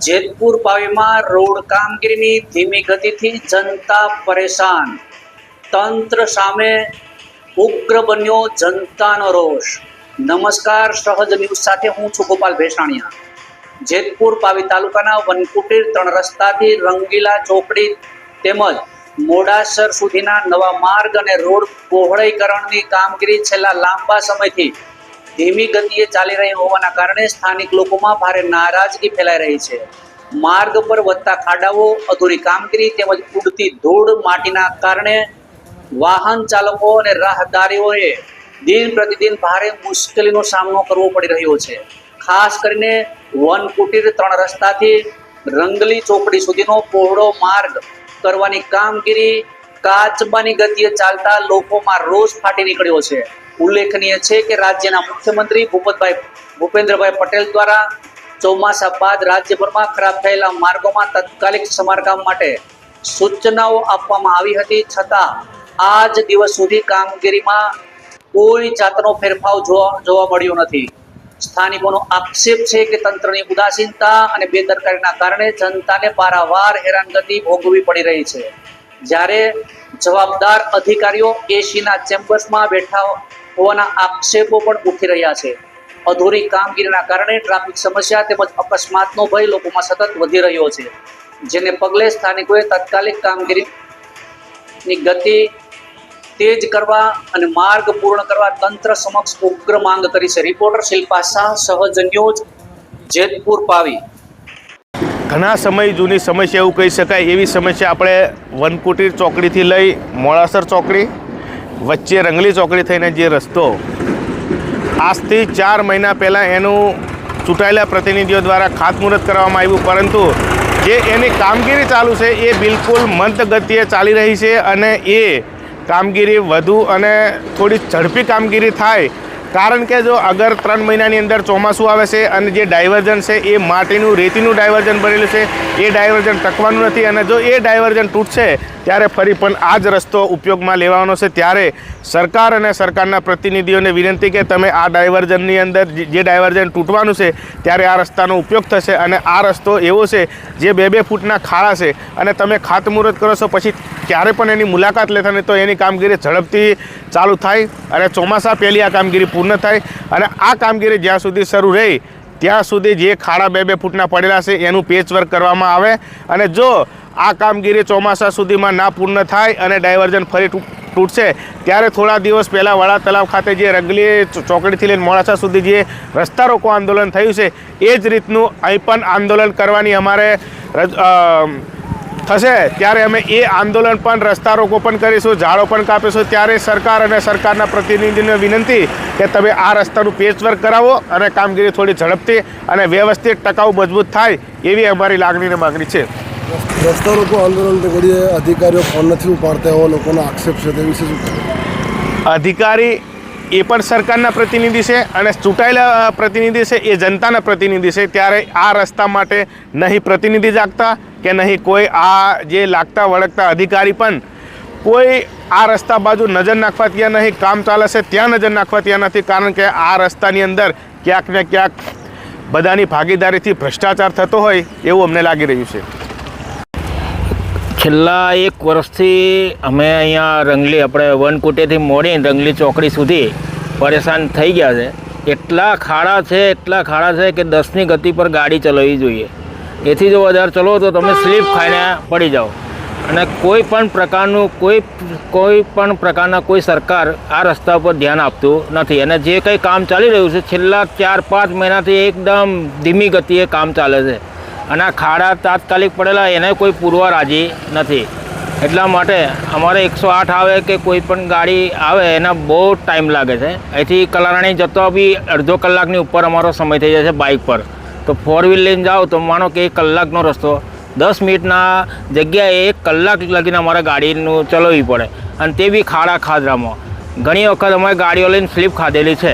Jetpur પાવીમાં road કામગીરીની ધીમી ગતિથી જનતા પરેશાન. તંત્ર સામે ઉગ્ર બન્યો જનતાનો રોષ. નમસ્કાર, સહજ ન્યૂઝ સાથે હું છું ગોપાલ ભેસાણીયા. જેતપુર પાવી તાલુકાના વનકુટીર 3 રસ્તાથી રંગીલા ચોકડી તેમજ મોડાસર સુધીના નવા માર્ગ અને રોડ પહોળાઈકરણની કામગીરી છેલ્લા લાંબા સમયથી ધીમી ગતિએ ચાલી રહી હોવાના કારણે સ્થાનિક લોકોમાં ભારે નારાજગી ફેલાઈ રહી છે. માર્ગ પર વધતા ખાડાઓ, અધૂરી કામગીરી તેમજ ઉડતી ધૂળ માટીના કારણે વાહન ચાલકો અને રાહદારીઓએ દિન પ્રતિદિન ભારે મુશ્કેલીનો સામનો કરવો પડી રહ્યો છે. ખાસ કરીને વનકુટીર 3 રસ્તાથી રંગલી ચોકડી સુધીનો પહોળો માર્ગ કરવાની કામગીરી કાચબાની ગતિએ ચાલતા લોકોમાં રોષ ફાટી નીકળ્યો છે. ઉલ્લેખનીય છે કે રાજ્યના મુખ્યમંત્રી ભૂપેન્દ્રભાઈ પટેલ દ્વારા ચોમાસા બાદ રાજ્યભરમાં ખરાબ થયેલા માર્ગોમાં તાત્કાલિક સમારકામ માટે સૂચનાઓ આપવામાં આવી હતી, છતાં આજ દિવસ સુધી કામગીરીમાં કોઈ જાતનો ફેરફાર જોવા મળ્યો નથી. સ્થાનિકોનો આક્ષેપ છે કે તંત્રની ઉદાસીનતા અને બેદરકારીના કારણે જનતાને પારાવાર હેરાનગતિ ભોગવવી પડી રહી છે. જ્યારે જવાબદાર અધિકારીઓ એસીના ચેમ્બર્સમાં બેઠા હોવાના આક્ષેપો પણ ઉઠી રહ્યા છે. અધૂરી કામગીરીના કારણે ટ્રાફિક સમસ્યા તેમજ અકસ્માતનો ભય લોકોમાં સતત વધી રહ્યો છે, જેને પગલે સ્થાનિકોએ તાત્કાલિક કામગીરીની ગતિ તેજ કરવા અને માર્ગ પૂર્ણ કરવા તંત્ર સમક્ષ ઉગ્ર માંગ કરી છે. રિપોર્ટર શિલ્પા શાહ, સહજ ન્યૂઝ, જેતપુર પાવી. ઘણા સમય જૂની સમસ્યા એવું કહી શકાય. એવી સમસ્યા આપણે વનકુટીર ચોકડીથી લઈ મોડાસર ચોકડી વચ્ચે રંગલી ચોકડી થઈને જે રસ્તો આજથી 4 મહિના પહેલાં એનું ચૂંટાયેલા પ્રતિનિધિઓ દ્વારા ખાતમુહૂર્ત કરવામાં આવ્યું, પરંતુ જે એની કામગીરી ચાલુ છે એ બિલકુલ મંદ ગતિએ ચાલી રહી છે અને એ કામગીરી વધુ અને થોડી ઝડપી કામગીરી થાય. કારણ કે જો અગર 3 મહિનાની અંદર ચોમાસું આવે છે અને જે ડાયવર્ઝન છે એ માટીનું રેતીનું ડાયવર્ઝન બનેલું છે, એ ડાયવર્ઝન ટકવાનું નથી અને જો એ ડાયવર્ઝન તૂટશે ત્યારે ફરી પણ આ જ રસ્તો ઉપયોગમાં લેવાનો છે. ત્યારે સરકાર અને સરકારના પ્રતિનિધિઓને વિનંતી કે તમે આ ડાયવર્ઝનની અંદર જે ડાયવર્ઝન તૂટવાનું છે ત્યારે આ રસ્તાનો ઉપયોગ થશે અને આ રસ્તો એવો છે જે 2-2 ફૂટના ખાડા છે અને તમે ખાતમુહૂર્ત કરો છો પછી ક્યારે પણ એની મુલાકાત લેતા નહીં તો એની કામગીરી ઝડપથી ચાલુ થાય અને ચોમાસા પહેલી આ કામગીરી પૂર્ણ થાય. અને આ કામગીરી જ્યાં સુધી શરૂ રહી ત્યાં સુધી જે ખાડા 2-2 ફૂટના પડેલા છે એનું પેચવર્ક કરવામાં આવે અને જો આ કામગીરી ચોમાસા સુધીમાં ના પૂર્ણ થાય અને ડાયવર્ઝન ફરી તૂટશે ત્યારે થોડા દિવસ પહેલાં વડા તલાવ ખાતે જે રંગલી ચોકડીથી લઈને મોડાસા સુધી જે રસ્તા રોકો આંદોલન થયું છે એ જ રીતનું અહીં પણ આંદોલન કરવાની અમારે થશે. ત્યારે અમે એ આંદોલન પણ રસ્તા રોકો પણ કરીશું, ઝાડો પણ કાપીશું. ત્યારે સરકાર અને સરકારના પ્રતિનિધિને વિનંતી કે તમે આ રસ્તાનું પેચવર્ક કરાવો અને કામગીરી થોડી ઝડપથી અને વ્યવસ્થિત ટકાઉ મજબૂત થાય એવી અમારી લાગણીને માગણી છે. રસ્તા રોકો આંદોલન ઘડીએ અધિકારીઓ ફોન નથી ઉપાડતા એવો લોકોનો આક્ષેપ છે, તે વિશે શું કહેવું? અધિકારી એ પણ સરકારના પ્રતિનિધિ છે અને ચૂંટાયેલા પ્રતિનિધિ છે, એ જનતાના પ્રતિનિધિ છે. ત્યારે આ રસ્તા માટે નહીં પ્રતિનિધિ જાગતા કે નહીં કોઈ આ જે લાગતા વળગતા અધિકારી પણ કોઈ આ રસ્તા બાજુ નજર નાખવા ત્યાં નહીં, કામ ચાલે છે ત્યાં નજર નાખવા ત્યાં નથી. કારણ કે આ રસ્તાની અંદર ક્યાંક ને ક્યાંક બધાની ભાગીદારીથી ભ્રષ્ટાચાર થતો હોય એવું અમને લાગી રહ્યું છે. છેલ્લા 1 વર્ષથી અમે અહીંયા રંગલી આપણે વનકુટીરથી મોડીને રંગલી ચોકડી સુધી પરેશાન થઈ ગયા છે. એટલા ખાડા છે કે 10ની ગતિ પર ગાડી ચલાવવી જોઈએ. એથી જો વધારે ચલો તો તમે સ્લીપ ખાઈને પડી જાઓ અને કોઈ પણ પ્રકારના કોઈ સરકાર આ રસ્તા પર ધ્યાન આપતું નથી. અને જે કંઈ કામ ચાલી રહ્યું છે છેલ્લા 4-5 મહિનાથી એકદમ ધીમી ગતિએ કામ ચાલે છે અને આ ખાડા તાત્કાલિક પડેલા એને કોઈ પૂરવા રાજી નથી. એટલા માટે અમારે 108 આવે કે કોઈ પણ ગાડી આવે એના બહુ ટાઈમ લાગે છે. અહીંથી કલારાણી જતો બી અડધો કલાકની ઉપર અમારો સમય થઈ જાય છે બાઇક પર. તો 4 વ્હીલ લઈને જાઓ તો માનો કે 1 કલાકનો રસ્તો 10 મિનિટના જગ્યાએ 1 કલાક લગીને અમારે ગાડીનું ચલાવવી પડે અને તે બી ખાડા ખાધરામાં. ઘણી વખત અમારે ગાડીઓ લઈને સ્લીપ ખાધેલી છે.